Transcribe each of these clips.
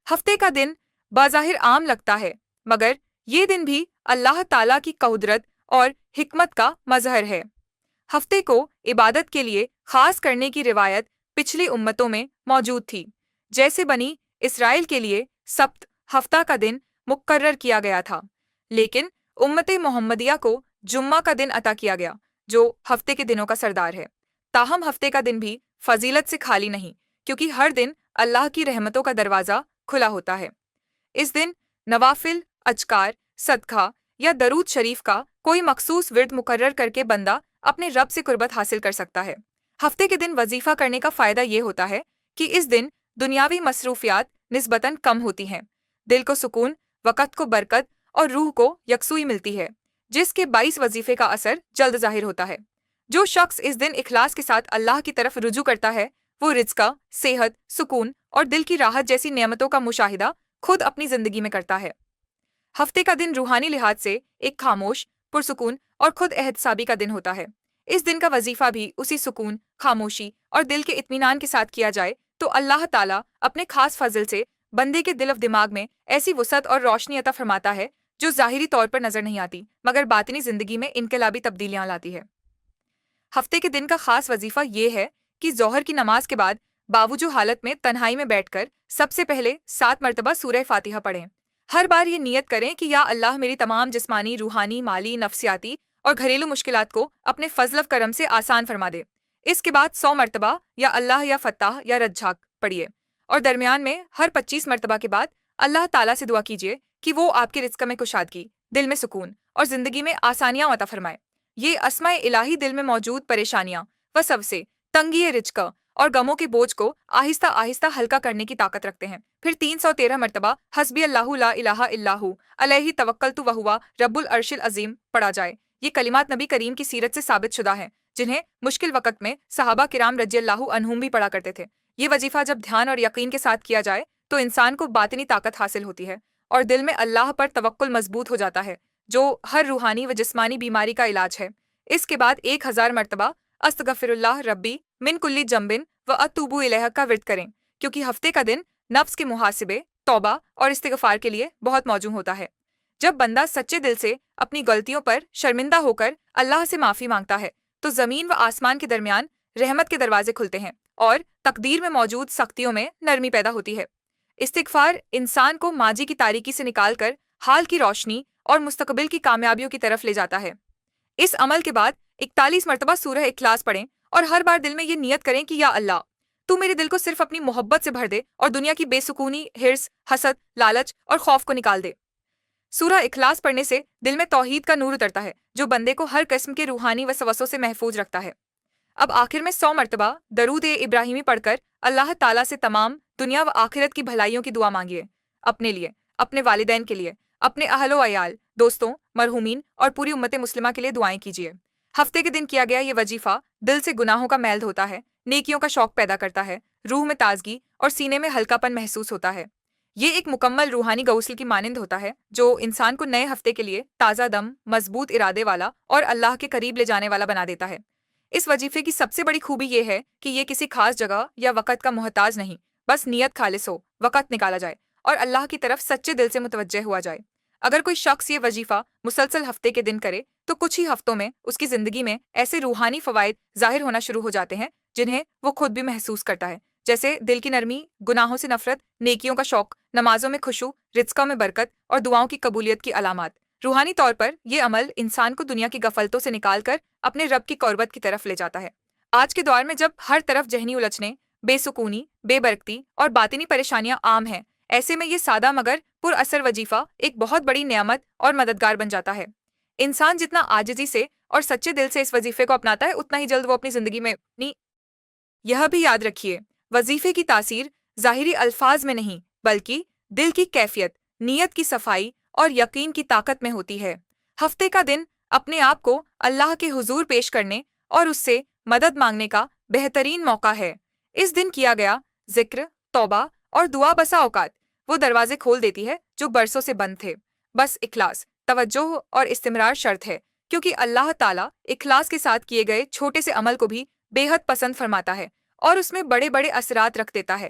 ہفتے کا دن بظاہر عام لگتا ہے، مگر یہ دن بھی اللہ تعالیٰ کی قدرت اور حکمت کا مظہر ہے۔ ہفتے کو عبادت کے لیے خاص کرنے کی روایت پچھلی امتوں میں موجود تھی، جیسے بنی اسرائیل کے لیے سبت ہفتہ کا دن مقرر کیا گیا تھا، لیکن امت محمدیہ کو جمعہ کا دن عطا کیا گیا جو ہفتے کے دنوں کا سردار ہے۔ تاہم ہفتے کا دن بھی فضیلت سے خالی نہیں، کیونکہ ہر دن اللہ کی رحمتوں کا دروازہ کھلا ہوتا ہے۔ اس دن نوافل، اذکار، صدقہ یا درود شریف کا کوئی مخصوص ورد مقرر کر کے بندہ اپنے رب سے قربت حاصل کر سکتا ہے۔ ہفتے کے دن وظیفہ کرنے کا فائدہ یہ ہوتا ہے کہ اس دن دنیاوی مصروفیات نسبتاً کم ہوتی ہیں، دل کو سکون، وقت کو برکت اور روح کو یکسوئی ملتی ہے، جس کے باعث وظیفے کا اثر جلد ظاہر ہوتا ہے۔ جو شخص اس دن اخلاص کے ساتھ اللہ کی طرف رجوع کرتا ہے، وہ رزق، صحت، سکون اور دل کی راحت جیسی نعمتوں کا مشاہدہ خود اپنی زندگی میں کرتا ہے۔ ہفتے کا دن روحانی لحاظ سے ایک خاموش، پرسکون اور خود احتسابی کا دن ہوتا ہے۔ اس دن کا وظیفہ بھی اسی سکون، خاموشی اور دل کے اطمینان کے ساتھ کیا جائے تو اللہ تعالیٰ اپنے خاص فضل سے بندے کے دل و دماغ میں ایسی وسعت اور روشنی عطا فرماتا ہے جو ظاہری طور پر نظر نہیں آتی، مگر باطنی زندگی میں انقلابی تبدیلیاں لاتی ہے۔ ہفتے کے دن کا خاص وظیفہ یہ ہے کہ ظہر کی نماز کے بعد باوجود حالت میں تنہائی میں بیٹھ کر سب سے پہلے 7 مرتبہ سورہ فاتحہ پڑھیں۔ ہر بار یہ نیت کریں کہ یا اللہ میری تمام جسمانی، روحانی، مالی، نفسیاتی اور گھریلو مشکلات کو اپنے فضل و کرم سے آسان فرما دے۔ اس کے بعد 100 مرتبہ یا اللہ یا فتح یا رجھاک پڑھیے، اور درمیان میں ہر 25 مرتبہ کے بعد اللہ تعالیٰ سے دعا کیجیے کہ وہ آپ کے رزق میں کشادگی، دل میں سکون اور زندگی میں آسانیاں عطا فرمائے۔ یہ اسماء الہی دل میں موجود پریشانیاں، وسوسے، تنگی رزق اور غموں کے بوجھ کو آہستہ آہستہ ہلکا کرنے کی طاقت رکھتے ہیں۔ پھر 313 مرتبہ حسبی اللہ لا الہ الا ہو علیہ توکلت وہو رب العرش العظیم پڑھا جائے۔ یہ کلمات نبی کریم کی سیرت سے ثابت شدہ ہیں، جنہیں مشکل وقت میں صحابہ کرام رضی اللہ عنہم بھی پڑھا کرتے تھے۔ یہ وظیفہ جب دھیان اور یقین کے ساتھ کیا جائے تو انسان کو باطنی طاقت حاصل ہوتی ہے اور دل میں اللہ پر توکل مضبوط ہو جاتا ہے، جو ہر روحانی و جسمانی بیماری کا علاج ہے۔ اس کے بعد 1000 مرتبہ استغفر اللہ ربی من کلی جنبن و اتوب الیہ کا ورد کریں، کیونکہ ہفتے کا دن نفس کے محاسبے، توبہ اور استغفار کے لیے بہت موزوں ہوتا ہے۔ جب بندہ سچے دل سے اپنی غلطیوں پر شرمندہ ہو کر اللہ سے معافی مانگتا ہے تو زمین و آسمان کے درمیان رحمت کے دروازے کھلتے ہیں اور تقدیر میں موجود سختیوں میں نرمی پیدا ہوتی ہے۔ استغفار انسان کو ماضی کی تاریکی سے نکال کر حال کی روشنی اور مستقبل کی کامیابیوں کی طرف لے جاتا ہے۔ اس عمل کے بعد 41 مرتبہ سورہ اخلاص پڑھیں اور ہر بار دل میں یہ نیت کریں کہ یا اللہ، تو میرے دل کو صرف اپنی محبت سے بھر دے اور دنیا کی بے سکونی، حرص، حسد، لالچ اور خوف کو نکال دے۔ سورہ اخلاص پڑھنے سے دل میں توحید کا نور اترتا ہے جو بندے کو ہر قسم کے روحانی وسوسوں سے محفوظ رکھتا ہے۔ اب آخر میں 100 مرتبہ درود ابراہیمی پڑھ کر اللہ تعالیٰ سے تمام دنیا و آخرت کی بھلائیوں کی دعا مانگیے، اپنے لیے، اپنے والدین کے لیے، اپنے اہل و عیال، دوستوں، مرحومین اور پوری امت مسلمہ کے لیے دعائیں کیجیے۔ ہفتے کے دن کیا گیا یہ وظیفہ دل سے گناہوں کا میل دھوتا ہے، نیکیوں کا شوق پیدا کرتا ہے، روح میں تازگی اور سینے میں ہلکا پن محسوس ہوتا ہے۔ یہ ایک مکمل روحانی غسل کی مانند ہوتا ہے جو انسان کو نئے ہفتے کے لیے تازہ دم، مضبوط ارادے والا اور اللہ کے قریب لے جانے والا بنا دیتا ہے۔ اس وظیفے کی سب سے بڑی خوبی یہ ہے کہ یہ کسی خاص جگہ یا وقت کا محتاج نہیں، بس نیت خالص ہو، وقت نکالا جائے اور اللہ کی طرف سچے دل سے متوجہ ہوا جائے۔ اگر کوئی شخص یہ وظیفہ مسلسل ہفتے کے دن کرے تو کچھ ہی ہفتوں میں اس کی زندگی میں ایسے روحانی فوائد ظاہر ہونا شروع ہو جاتے ہیں جنہیں وہ خود بھی محسوس کرتا ہے، جیسے دل کی نرمی، گناہوں سے نفرت، نیکیوں کا شوق، نمازوں میں خشوع، رزقوں میں برکت اور دعاؤں کی قبولیت کی علامات۔ روحانی طور پر یہ عمل انسان کو دنیا کی غفلتوں سے نکال کر اپنے رب کی قربت کی طرف لے جاتا ہے۔ آج کے دور میں جب ہر طرف ذہنی الجھنیں، بے سکونی، بے برکتی اور باطنی پریشانیاں عام ہیں، ایسے میں یہ سادہ مگر پر اثر وظیفہ ایک بہت بڑی نعمت اور مددگار بن جاتا ہے۔ انسان جتنا عاجزی سے اور سچے دل سے اس وظیفے کو اپناتا ہے اتنا ہی جلد وہ اپنی زندگی میں یہ بھی یاد رکھیے، وظیفے کی تاثیر ظاہری الفاظ میں نہیں بلکہ دل کی کیفیت، نیت کی صفائی اور یقین کی طاقت میں ہوتی ہے۔ ہفتے کا دن اپنے آپ کو اللہ کے حضور پیش کرنے اور اس سے مدد مانگنے کا بہترین موقع ہے۔ اس دن کیا گیا ذکر، توبہ اور دعا بسا اوقات وہ دروازے کھول دیتی ہے جو برسوں سے بند تھے۔ بس اخلاص، توجہ اور استمرار شرط ہے، کیونکہ اللہ تعالیٰ اخلاص کے ساتھ کیے گئے چھوٹے سے عمل کو بھی بے حد پسند فرماتا ہے اور اس میں بڑے بڑے اثرات رکھ دیتا ہے۔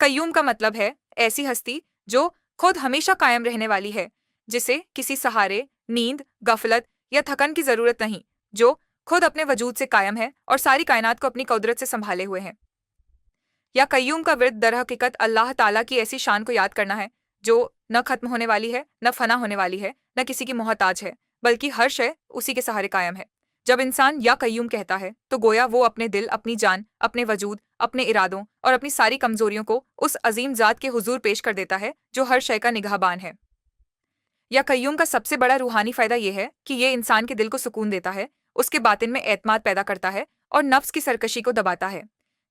قیوم کا مطلب ہے ایسی ہستی جو خود ہمیشہ قائم رہنے والی ہے، جسے کسی سہارے، نیند، غفلت یا تھکن کی ضرورت نہیں، جو خود اپنے وجود سے قائم ہے اور ساری کائنات کو اپنی قدرت سے سنبھالے ہوئے ہے۔ یا قیوم کا ورد در حقیقت اللہ تعالیٰ کی ایسی شان کو یاد کرنا ہے جو نہ ختم ہونے والی ہے، نہ فنا ہونے والی ہے، نہ کسی کی محتاج ہے، بلکہ ہر شے اسی کے سہارے قائم ہے۔ جب انسان یا قیوم کہتا ہے تو گویا وہ اپنے دل، اپنی جان، اپنے وجود، اپنے ارادوں اور اپنی ساری کمزوریوں کو اس عظیم ذات کے حضور پیش کر دیتا ہے جو ہر شے کا نگہبان ہے۔ یا قیوم کا سب سے بڑا روحانی فائدہ یہ ہے کہ یہ انسان کے دل کو سکون دیتا ہے، اس کے باطن میں اعتماد پیدا کرتا ہے اور نفس کی سرکشی کو دباتا ہے۔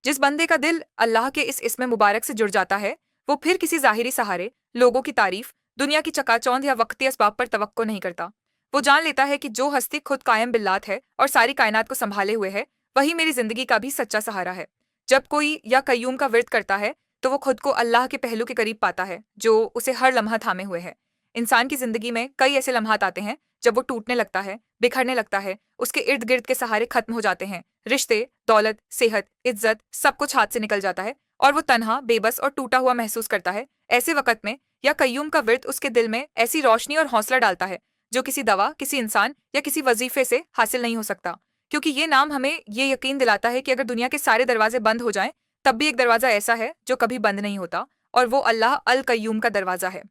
جس بندے کا دل اللہ کے اس اسم مبارک سے جڑ جاتا ہے، وہ پھر کسی ظاہری سہارے، لوگوں کی تعریف، دنیا کی چکا چوند یا وقتی اسباب پر توقع نہیں کرتا۔ وہ جان لیتا ہے کہ جو ہستی خود قائم باللات ہے اور ساری کائنات کو سنبھالے ہوئے ہے، وہی میری زندگی کا بھی سچا سہارا ہے۔ جب کوئی یا قیوم کا ورد کرتا ہے تو وہ خود کو اللہ کے پہلو کے قریب پاتا ہے جو اسے ہر لمحہ تھامے ہوئے ہے۔ انسان کی زندگی میں کئی ایسے لمحات آتے ہیں جب وہ ٹوٹنے لگتا ہے، بکھرنے لگتا ہے، اس کے ارد گرد کے سہارے ختم ہو جاتے ہیں، رشتے، دولت، صحت، عزت، سب کچھ ہاتھ سے نکل جاتا ہے اور وہ تنہا، بے بس اور ٹوٹا ہوا محسوس کرتا ہے۔ ایسے وقت میں یا قیوم کا ورد اس کے دل میں ایسی روشنی اور حوصلہ ڈالتا ہے جو کسی دوا، کسی انسان یا کسی وظیفے سے حاصل نہیں ہو سکتا، کیونکہ یہ نام ہمیں یہ یقین دلاتا ہے کہ اگر دنیا کے سارے دروازے بند ہو جائیں تب بھی ایک دروازہ ایسا ہے جو کبھی بند نہیں ہوتا، اور وہ اللہ القیوم کا دروازہ ہے۔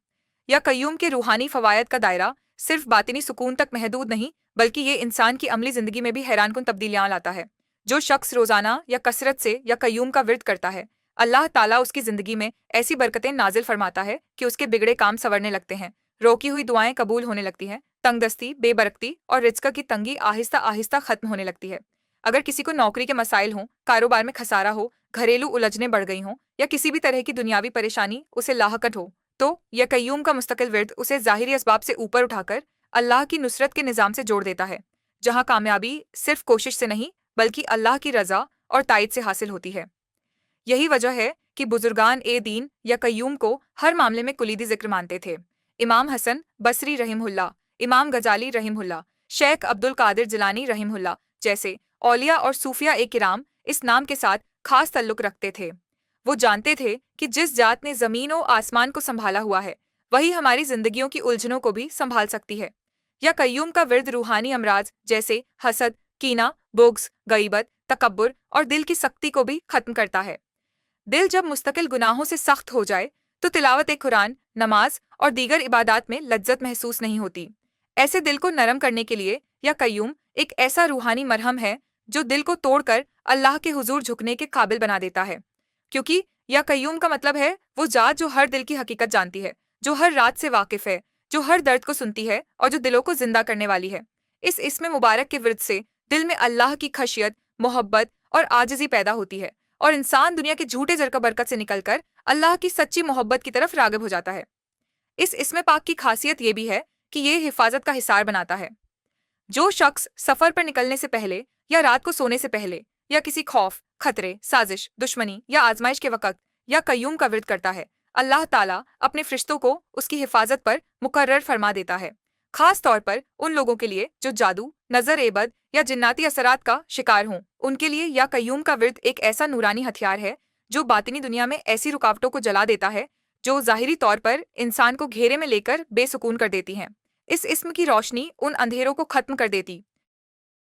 یا قیوم کے روحانی فوائد کا دائرہ صرف باطنی سکون تک محدود نہیں، بلکہ یہ انسان کی عملی زندگی میں بھی حیران کن تبدیلیاں لاتا ہے۔ جو شخص روزانہ یا کثرت سے یا قیوم کا ورد کرتا ہے، اللہ تعالیٰ اس کی زندگی میں ایسی برکتیں نازل فرماتا ہے کہ اس کے بگڑے کام سنورنے لگتے ہیں، روکی ہوئی دعائیں قبول ہونے لگتی ہیں، تنگ دستی، بے برکتی اور رزق کی تنگی آہستہ آہستہ ختم ہونے لگتی ہے۔ اگر کسی کو نوکری کے مسائل ہوں، کاروبار میں خسارہ ہو، گھریلو الجھنیں بڑھ گئی ہوں یا کسی بھی طرح کی دنیاوی پریشانی اسے لاحقت ہو، تو یا قیوم کا مستقل ورد اسے ظاہری اسباب سے اوپر اٹھا کر اللہ کی نصرت کے نظام سے جوڑ دیتا ہے، جہاں کامیابی صرف کوشش سے نہیں بلکہ اللہ کی رضا اور تائید سے حاصل ہوتی ہے۔ یہی وجہ ہے کہ بزرگان دین یا قیوم کو ہر معاملے میں کلیدی ذکر مانتے تھے۔ امام حسن بصری رحمہ اللہ، امام غزالی رحمہ اللہ، شیخ عبد القادر جیلانی رحمہ اللہ جیسے اولیاء اور صوفیاء کرام اس نام کے ساتھ خاص تعلق رکھتے تھے۔ وہ جانتے تھے کہ جس ذات نے زمین و آسمان کو سنبھالا ہوا ہے، وہی ہماری زندگیوں کی الجھنوں کو بھی سنبھال سکتی ہے۔ یا قیوم کا ورد روحانی امراض جیسے حسد، کینہ، بغض، غیبت، تکبر اور دل کی سختی کو بھی ختم کرتا ہے۔ دل جب مستقل گناہوں سے سخت ہو جائے تو تلاوت قرآن، نماز اور دیگر عبادات میں لذت محسوس نہیں ہوتی۔ ایسے دل کو نرم کرنے کے لیے یا قیوم ایک ایسا روحانی مرہم ہے جو دل کو توڑ کر اللہ کے حضور جھکنے کے قابل بنا دیتا ہے، کیونکہ یا قیوم کا مطلب ہے وہ ذات جو ہر دل کی حقیقت جانتی ہے، جو ہر رات سے واقف ہے، جو ہر درد کو سنتی ہے اور جو دلوں کو زندہ کرنے والی ہے۔ اس اسم مبارک کے ورد سے دل میں اللہ کی خشیت، محبت اور عاجزی پیدا ہوتی ہے، اور انسان دنیا کے جھوٹے زر کا برکت سے نکل کر اللہ کی سچی محبت کی طرف راغب ہو جاتا ہے۔ اس اسم پاک کی خاصیت یہ بھی ہے کہ یہ حفاظت کا حصار بناتا ہے۔ جو شخص سفر پر نکلنے سے پہلے یا رات کو سونے سے پہلے یا کسی خوف، خطرے، سازش، دشمنی یا آزمائش کے وقت یا قیوم کا ورد کرتا ہے، اللہ تعالیٰ اپنے فرشتوں کو اس کی حفاظت پر مقرر فرما دیتا ہے، خاص طور پر ان لوگوں کے لیے جو جادو، نظر بد یا جناتی اثرات کا شکار ہوں۔ ان کے لیے یا قیوم کا ورد ایک ایسا نورانی ہتھیار ہے جو باطنی دنیا میں ایسی رکاوٹوں کو جلا دیتا ہے جو ظاہری طور پر انسان کو گھیرے میں لے کر بے سکون کر دیتی ہیں۔ اس اسم کی روشنی ان اندھیروں کو ختم کر دیتی